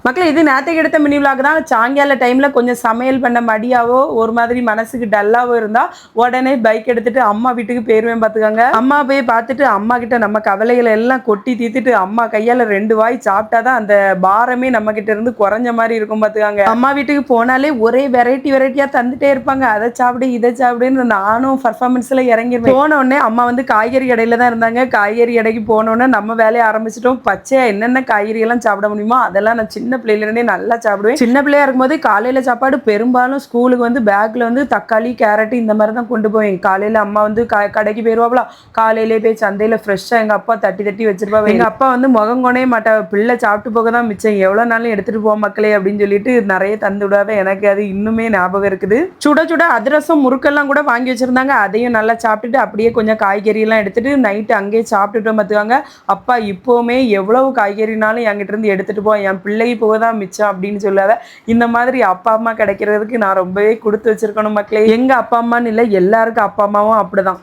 மக்களே இது நேற்றுக்கு எடுத்த மினி விலாக் தான். சாயங்கால டைமில் கொஞ்சம் சமையல் பண்ண மடியாவோ ஒரு மாதிரி மனசுக்கு டல்லாவோ இருந்தால் உடனே பைக் எடுத்துட்டு அம்மா வீட்டுக்கு போயிருவேன் பார்த்துக்கோங்க. அம்மா போய் பார்த்துட்டு அம்மா கிட்ட நம்ம கவலைகளை எல்லாம் கொட்டி தீர்த்துட்டு அம்மா கையால் 2 வாய் சாப்பிட்டாதான் அந்த பாரமே நம்ம கிட்ட இருந்து குறைஞ்ச மாதிரி இருக்கும் பார்த்துக்காங்க. அம்மா வீட்டுக்கு போனாலே ஒரே வெரைட்டியாக தந்துட்டே இருப்பாங்க. அதை சாப்பிடு இதை சாப்பிடுன்னு நானும் பர்ஃபார்மன்ஸில் இறங்கிடுவேன். போன உடனே அம்மா வந்து காய்கறி கடையில் தான் இருந்தாங்க. காய்கறி கடைக்கு போனோடனே நம்ம வேலையை ஆரம்பிச்சிட்டோம். பச்சையா என்னென்ன காய்கறி எல்லாம் சாப்பிட முடியுமோ அதெல்லாம் நான் சின்ன பிள்ளையிலேருந்தே நல்லா சாப்பிடுவேன். சின்ன பிள்ளையா இருக்கும்போது காலையில் சாப்பாடு பெரும்பாலும் ஸ்கூலுக்கு வந்து பேக்கில் வந்து தக்காளி கேரட் இந்த மாதிரி தான் கொண்டு போவேன். காலையில் அம்மா வந்து கடைக்கு போயிடுவாங்களா, காலையிலே போய் சந்தையில் ஃப்ரெஷ்ஷாக எங்கள் அப்பா தட்டி வச்சிருப்பாங்க. எங்கள் அப்பா வந்து முகம் கொண்டே மாட்டா, பிள்ளை சாப்பிட்டு போக தான் மிச்சம், எவ்வளோ நாளும் எடுத்துகிட்டு போவோம் மக்களே அப்படின்னு சொல்லிட்டு நிறைய தந்து விடாத. எனக்கு அது இன்னுமே ஞாபகம் இருக்குது. சுட சுட அதிரசம் முறுக்கெல்லாம் கூட வாங்கி வச்சுருந்தாங்க. அதையும் நல்லா சாப்பிட்டுட்டு அப்படியே கொஞ்சம் காய்கறியெல்லாம் எடுத்துகிட்டு நைட்டு அங்கேயே சாப்பிட்டுட்டு பார்த்துக்காங்க. அப்பா இப்போவுமே எவ்வளவு காய்கறினாலும் என்கிட்ட இருந்து எடுத்துகிட்டு போவோம், என் பிள்ளைக்கு போக தான் மிச்சம் அப்படின்னு சொல்லாத. இந்த மாதிரி அப்பா அம்மா கிடைக்கிறதுக்கு நான் ரொம்பவே கொடுத்து வச்சிருக்கணும் மக்களே. எங்க அப்பா அம்மான்னு இல்லை, எல்லாருக்கும் அப்பா அம்மாவும் அப்படிதான்.